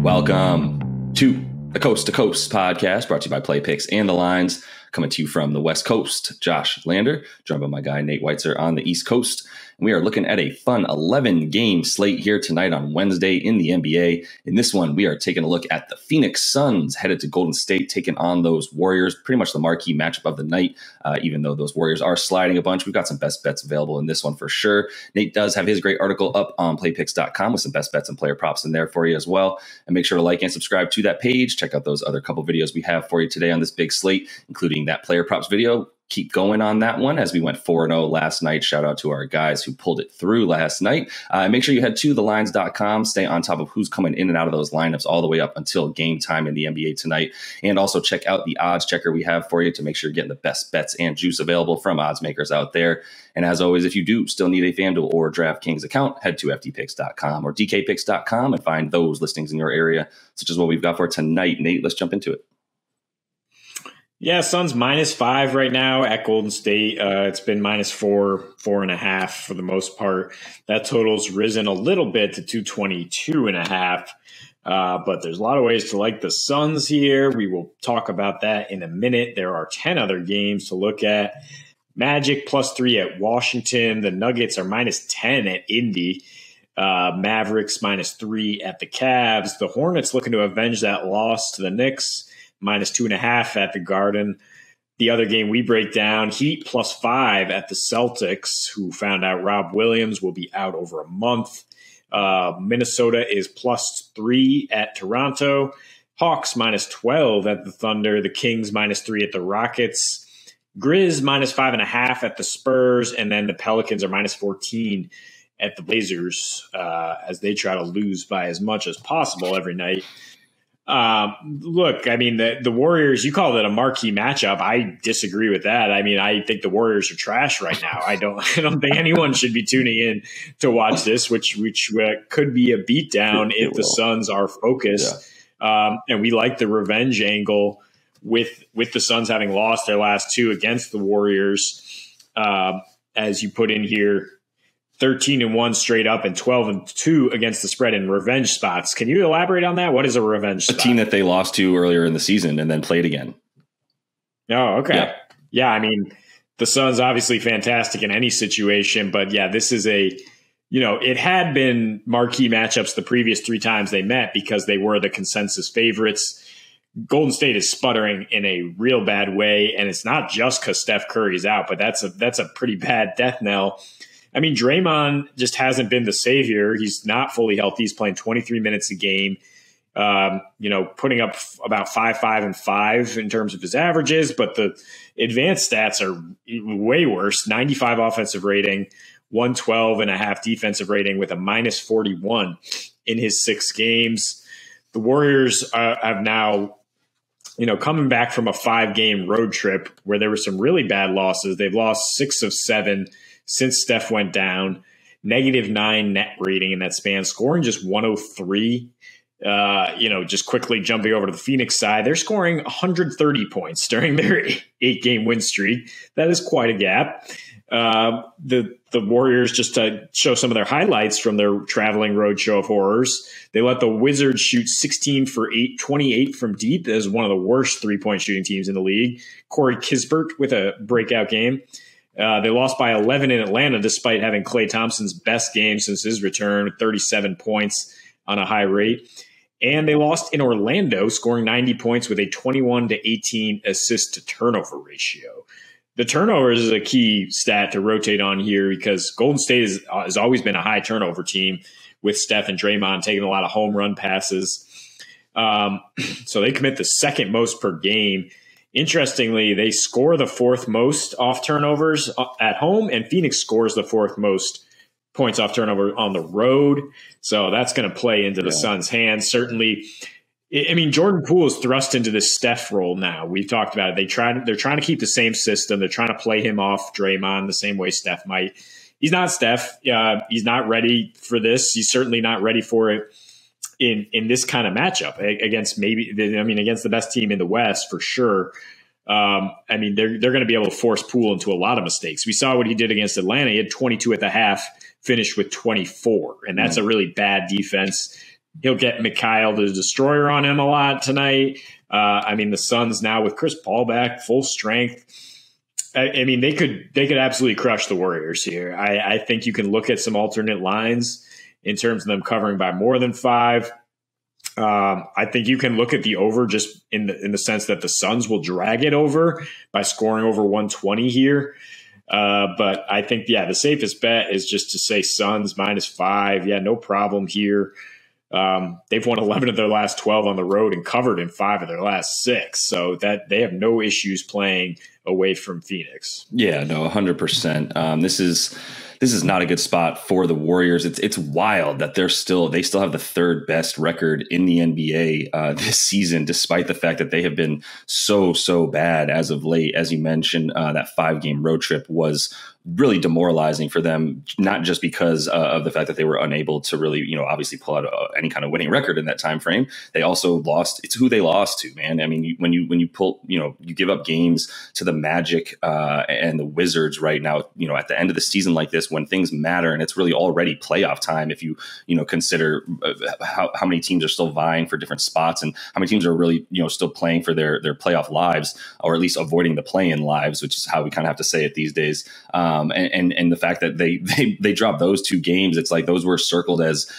Welcome to the Coast to Coast podcast, brought to you by Play Picks and the Lines. Coming to you from the West Coast, Josh Lander, joined by my guy Nate Weitzer on the East Coast. And we are looking at a fun 11-game slate here tonight on Wednesday in the NBA. In this one, we are taking a look at the Phoenix Suns headed to Golden State, taking on those Warriors. Pretty much the marquee matchup of the night, even though those Warriors are sliding a bunch. We've got some best bets available in this one for sure. Nate does have his great article up on playpicks.com with some best bets and player props in there for you as well. And make sure to like and subscribe to that page. Check out those other couple videos we have for you today on this big slate, including that player props video. Keep going on that one as we went 4-0 last night. Shout out to our guys who pulled it through last night. Make sure you head to thelines.com. Stay on top of who's coming in and out of those lineups all the way up until game time in the NBA tonight. And also check out the odds checker we have for you to make sure you're getting the best bets and juice available from odds makers out there. And as always, if you do still need a FanDuel or DraftKings account, head to ftpicks.com or dkpicks.com and find those listings in your area, such as what we've got for tonight. Nate, let's jump into it. Yeah, Suns -5 right now at Golden State. It's been -4, 4.5 for the most part. That total's risen a little bit to 222.5. But there's a lot of ways to like the Suns here. We will talk about that in a minute. There are 10 other games to look at. Magic +3 at Washington. The Nuggets are -10 at Indy. Mavericks -3 at the Cavs. The Hornets looking to avenge that loss to the Knicks. -2.5 at the Garden. The other game we break down, Heat +5 at the Celtics, who found out Rob Williams will be out over a month. Minnesota is +3 at Toronto. Hawks -12 at the Thunder. The Kings -3 at the Rockets. Grizz -5.5 at the Spurs. And then the Pelicans are -14 at the Blazers as they try to lose by as much as possible every night. Look, I mean, the Warriors, you call it a marquee matchup. I disagree with that. I mean, I think the Warriors are trash right now. I don't think anyone should be tuning in to watch this, which could be a beatdown if the Suns are focused. Yeah. And we like the revenge angle with the Suns having lost their last two against the Warriors. As you put in here, 13-1 straight up and 12-2 against the spread in revenge spots. Can you elaborate on that? What is a revenge spot? A team that they lost to earlier in the season and then played again. Oh, okay. Yeah, I mean, the Suns obviously fantastic in any situation, but yeah, this is it had been marquee matchups the previous three times they met because they were the consensus favorites. Golden State is sputtering in a real bad way, and it's not just because Steph Curry's out, but that's a pretty bad death knell. I mean, Draymond just hasn't been the savior. He's not fully healthy. He's playing 23 minutes a game, putting up about 5 in terms of his averages. But the advanced stats are way worse. 95 offensive rating, 112.5 defensive rating with a -41 in his 6 games. The Warriors have now, coming back from a 5-game road trip where there were some really bad losses. They've lost 6 of 7 since Steph went down, -9 net rating in that span, scoring just 103. Just quickly jumping over to the Phoenix side, they're scoring 130 points during their 8-game win streak. That is quite a gap. The Warriors, just to show some of their highlights from their traveling road show of horrors, they let the Wizards shoot 16 for 8, 28 from deep as one of the worst three-point shooting teams in the league. Corey Kispert with a breakout game. They lost by 11 in Atlanta despite having Klay Thompson's best game since his return, 37 points on a high rate. And they lost in Orlando, scoring 90 points with a 21-18 assist-to-turnover ratio. The turnovers is a key stat to rotate on here because Golden State has always been a high turnover team with Steph and Draymond taking a lot of home run passes. So they commit the second most per game. Interestingly, they score the 4th most off turnovers at home, and Phoenix scores the 4th most points off turnover on the road. So that's going to play into the Suns' hands. Certainly, I mean, Jordan Poole is thrust into this Steph role now. We've talked about it. They're trying to keep the same system. They're trying to play him off Draymond the same way Steph might. He's not Steph. He's not ready for this. He's certainly not ready for it in this kind of matchup against against the best team in the West for sure. They're going to be able to force Poole into a lot of mistakes. We saw what he did against Atlanta. He had 22 at the half, finished with 24, and that's a really bad defense. He'll get Mikhail the Destroyer on him a lot tonight. I mean, the Suns now with Chris Paul back, full strength. I mean, they could absolutely crush the Warriors here. I think you can look at some alternate lines in terms of them covering by more than 5. I think you can look at the over just in the sense that the Suns will drag it over by scoring over 120 here. But I think, the safest bet is just to say Suns -5. Yeah, no problem here. They've won 11 of their last 12 on the road and covered in 5 of their last 6. So that they have no issues playing away from Phoenix. Yeah, no, 100%. This is not a good spot for the Warriors. It's wild that they still have the 3rd best record in the NBA this season, despite the fact that they have been so bad as of late. As you mentioned, that 5-game road trip was really demoralizing for them, not just because of the fact that they were unable to really, obviously pull out any kind of winning record in that time frame. They also lost. It's who they lost to, man. I mean, when you pull, you give up games to the Magic and the Wizards right now, at the end of the season like this, when things matter and it's really already playoff time, if you consider how many teams are still vying for different spots and how many teams are really, still playing for their playoff lives, or at least avoiding the play-in lives, which is how we kind of have to say it these days. And the fact that they dropped those 2 games, it's like those were circled as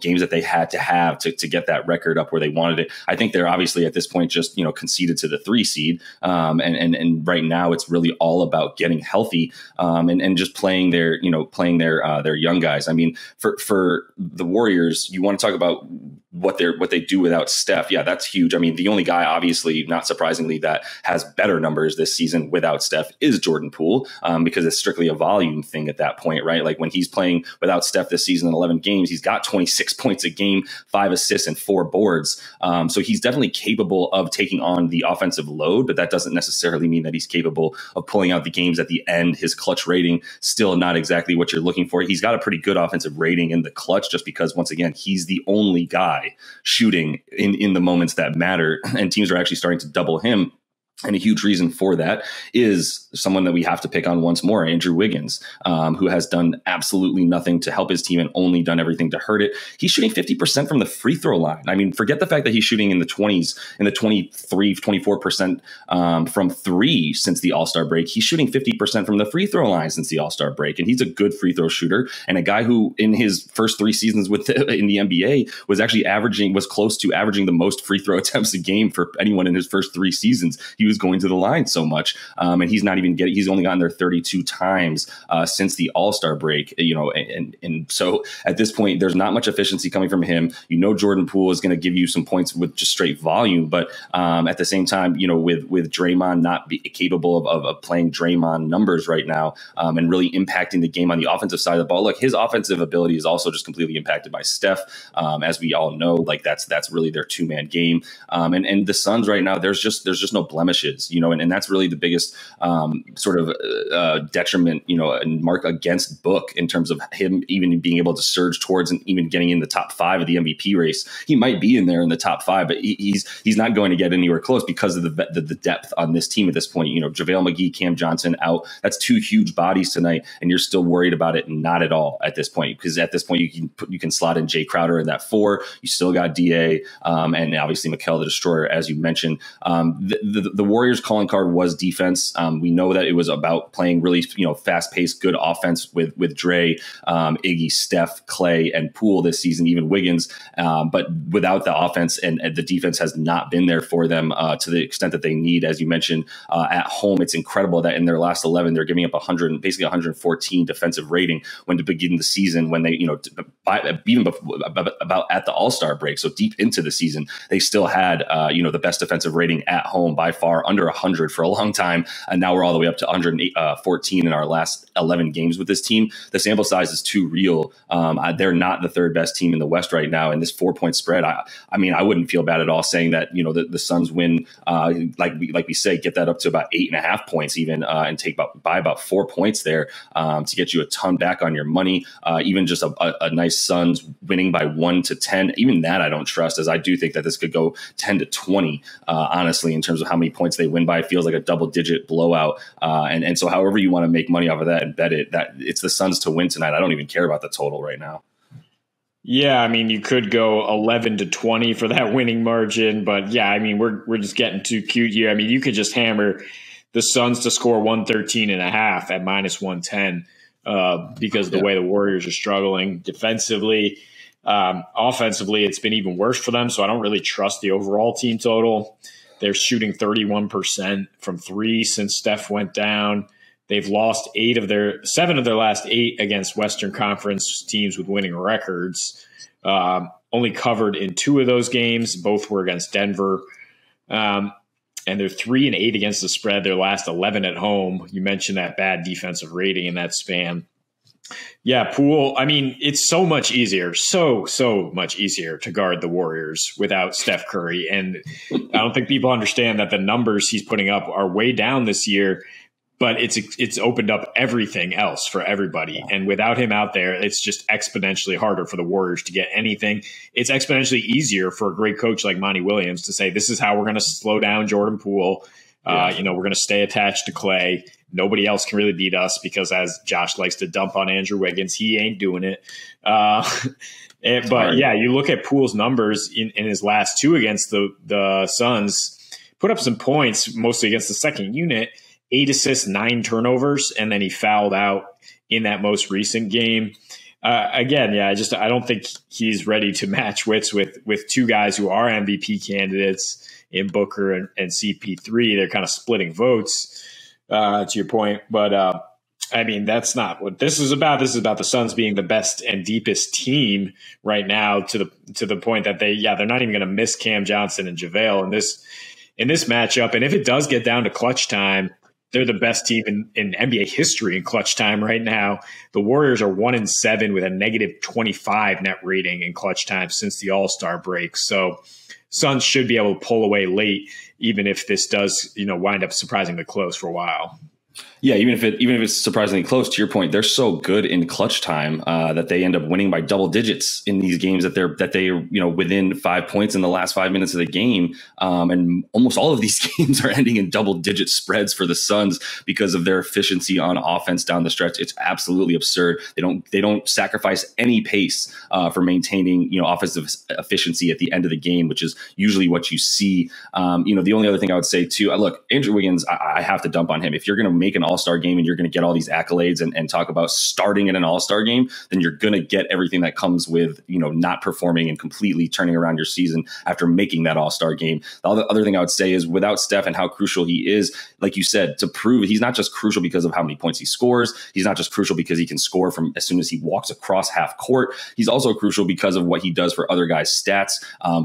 games that they had to have to get that record up where they wanted it. I think they're obviously at this point just conceded to the 3 seed, and right now it's really all about getting healthy and just playing their young guys. I mean, for the Warriors, you want to talk about what they do without Steph. Yeah, that's huge. I mean, the only guy, obviously, not surprisingly, that has better numbers this season without Steph is Jordan Poole, because it's strictly a volume thing at that point, right? Like when he's playing without Steph this season in 11 games, he's got 26 points a game, 5 assists and 4 boards. So he's definitely capable of taking on the offensive load, but that doesn't necessarily mean that he's capable of pulling out the games at the end. His clutch rating still not exactly what you're looking for. He's got a pretty good offensive rating in the clutch, just because, once again, he's the only guy shooting in the moments that matter, and teams are actually starting to double him. And a huge reason for that is someone that we have to pick on once more, Andrew Wiggins, who has done absolutely nothing to help his team and only done everything to hurt it. He's shooting 50% from the free throw line. I mean, forget the fact that he's shooting in the 20s, in the 23, 24% from 3 since the All-Star break. He's shooting 50% from the free throw line since the All-Star break. And he's a good free throw shooter, and a guy who in his first 3 seasons in the NBA was close to averaging the most free throw attempts a game for anyone in his first 3 seasons. He was going to the line so much, and he's only gotten there 32 times since the All-Star break, and so at this point there's not much efficiency coming from him. Jordan Poole is going to give you some points with just straight volume, but at the same time, with Draymond not be capable of playing Draymond numbers right now, and really impacting the game on the offensive side of the ball. Look, his offensive ability is also just completely impacted by Steph, as we all know. Like that's really their 2-man game, and the Suns right now, there's just no blemish, and that's really the biggest sort of detriment, and mark against Book in terms of him even being able to surge towards and even getting in the top 5 of the MVP race. He might be in there in the top 5, but he's not going to get anywhere close because of the depth on this team at this point. JaVale McGee, Cam Johnson out. That's 2 huge bodies tonight, and you're still worried about it? Not at all at this point, because at this point you can slot in Jay Crowder in that 4. You still got DA, and obviously Mikhail the Destroyer, as you mentioned. The Warriors calling card was defense. We know that it was about playing really, fast-paced, good offense with Dre, Iggy, Steph, Clay, and Poole this season, even Wiggins. But without the offense, and the defense has not been there for them to the extent that they need. As you mentioned, at home, it's incredible that in their last 11, they're giving up 114 defensive rating when to begin the season, when they, even about at the All-Star break. So deep into the season, they still had, the best defensive rating at home by far, under 100 for a long time, and now we're all the way up to 114 in our last 11 games with this team. The sample size is too real. They're not the 3rd best team in the West right now, and this 4-point spread, I mean, I wouldn't feel bad at all saying that the Suns win, like we say, get that up to about 8.5 points even, and take by about 4 points there, to get you a ton back on your money. Even just a nice Suns winning by 1 to 10, even that I don't trust, as I do think that this could go 10 to 20, honestly, in terms of how many points they win by. It feels like a double-digit blowout, and so however you want to make money off of that and bet it, that it's the Suns to win tonight. I don't even care about the total right now. Yeah, I mean, you could go 11-20 for that winning margin, but yeah, I mean, we're just getting too cute here. I mean, you could just hammer the Suns to score 113.5 at -110 because of the way the Warriors are struggling defensively. Offensively, it's been even worse for them, so I don't really trust the overall team total. They're shooting 31% from three since Steph went down. They've lost 7 of their last 8 against Western Conference teams with winning records. Only covered in 2 of those games. Both were against Denver. And they're 3-8 against the spread. Their last 11 at home. You mentioned that bad defensive rating in that span. Yeah, Poole, I mean, it's so much easier, so much easier to guard the Warriors without Steph Curry. And I don't think people understand that the numbers he's putting up are way down this year. But it's opened up everything else for everybody. And without him out there, it's just exponentially harder for the Warriors to get anything. It's exponentially easier for a great coach like Monty Williams to say, this is how we're going to slow down Jordan Poole. We're going to stay attached to Clay. Nobody else can really beat us because, as Josh likes to dump on Andrew Wiggins, he ain't doing it. But yeah, you look at Poole's numbers in his last 2 against the Suns, put up some points, mostly against the second unit. 8 assists, 9 turnovers, and then he fouled out in that most recent game. I don't think he's ready to match wits with 2 guys who are MVP candidates in Booker and CP3. They're kind of splitting votes, to your point. But, I mean, that's not what this is about. This is about the Suns being the best and deepest team right now to the point that they're not even going to miss Cam Johnson and JaVale in this matchup. And if it does get down to clutch time, they're the best team in NBA history in clutch time right now. The Warriors are 1-7 with a -25 net rating in clutch time since the All-Star break. So Suns should be able to pull away late, even if this does, wind up surprisingly close for a while. Yeah, even if it's surprisingly close, to your point, they're so good in clutch time that they end up winning by double digits in these games that they're within 5 points in the last 5 minutes of the game, and almost all of these games are ending in double digit spreads for the Suns because of their efficiency on offense down the stretch. It's absolutely absurd. They don't sacrifice any pace for maintaining offensive efficiency at the end of the game, which is usually what you see. The only other thing I would say too, look, Andrew Wiggins, I have to dump on him. If you're going to make an All-Star game and you're going to get all these accolades and talk about starting in an All-Star game, then you're going to get everything that comes with, not performing and completely turning around your season after making that All-Star game. The other thing I would say is without Steph and how crucial he is, like you said, to prove he's not just crucial because of how many points he scores. He's not just crucial because he can score from as soon as he walks across half court. He's also crucial because of what he does for other guys' stats,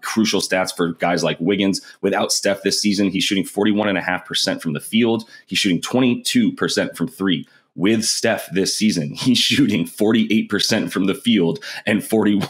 crucial stats for guys like Wiggins. Without Steph this season, he's shooting 41.5% from the field. He's shooting 22% from 3. With Steph this season, he's shooting 48% from the field and 41%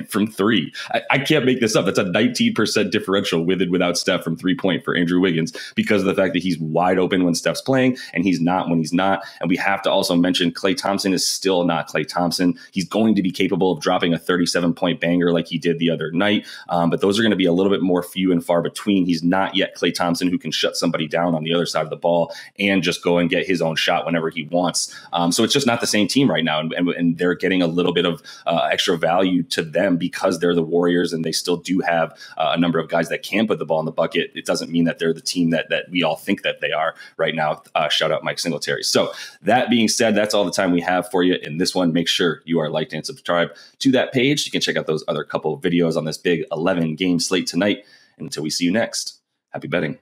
from 3. I can't make this up. That's a 19% differential with and without Steph from 3-point for Andrew Wiggins because of the fact that he's wide open when Steph's playing and he's not when he's not. And we have to also mention Klay Thompson is still not Klay Thompson. He's going to be capable of dropping a 37-point banger like he did the other night, but those are going to be a little bit more few and far between. He's not yet Klay Thompson who can shut somebody down on the other side of the ball and just go and get his own shot whenever he wants. So it's just not the same team right now. And they're getting a little bit of extra value to them because they're the Warriors and they still do have a number of guys that can put the ball in the bucket. It doesn't mean that they're the team that we all think that they are right now. Shout out Mike Singletary. So that being said, that's all the time we have for you in this one. Make sure you are liked and subscribed to that page. You can check out those other couple of videos on this big 11 game slate tonight. And until we see you next, happy betting.